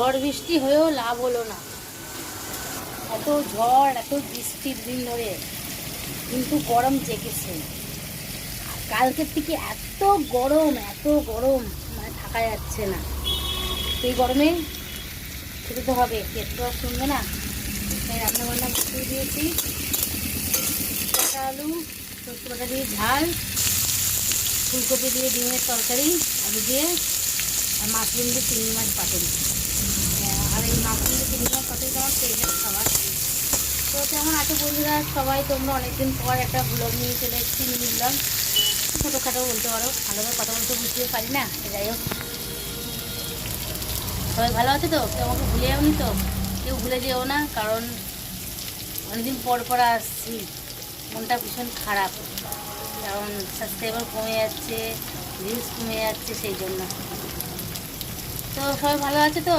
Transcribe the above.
ঝড় বৃষ্টি হয়েও লাভ হলো না। এত ঝড় এত বৃষ্টির দিন ধরে কিন্তু গরম জেগেছে। কালকের থেকে এত গরম মানে থাকা যাচ্ছে না। এই গরমে খেতে তো হবে, পেট তো আর শুনবে না। তাই রান্নাবান্না বসিয়ে দিয়েছি। কাঁচা আলু সরষে বাটা দিয়ে ঝাল, ফুলকপি দিয়ে ডিমের তরকারি, আলু দিয়ে, আর মাশরুম দিয়ে চিংড়ি মাছ পাতুরি। আর এই মাশরুম দিয়ে চিংড়ি মাছ পাতুরিটা আমার ফেভারিট খাবার। তো কেমন আছো বন্ধুরা সবাই? তোমরা অনেকদিন পর একটা ব্লগ নিয়ে চলে এসেছি, মিনি ব্লগ। ছোটোখাটো বলতে পারো, ভালোভাবে কথা বলতে বুঝতে পারি না। যাই হোক, সবাই ভালো আছে তো? কেউ আমাকে ভুলে যাওনি তো? কেউ ভুলে যেও না, কারণ অনেকদিন পর পর আসছি। মনটা ভীষণ খারাপ, কারণ সাবস্ক্রাইবার কমে যাচ্ছে, ভিউজ কমে যাচ্ছে, সেই জন্য। তো সবাই ভালো আছে তো?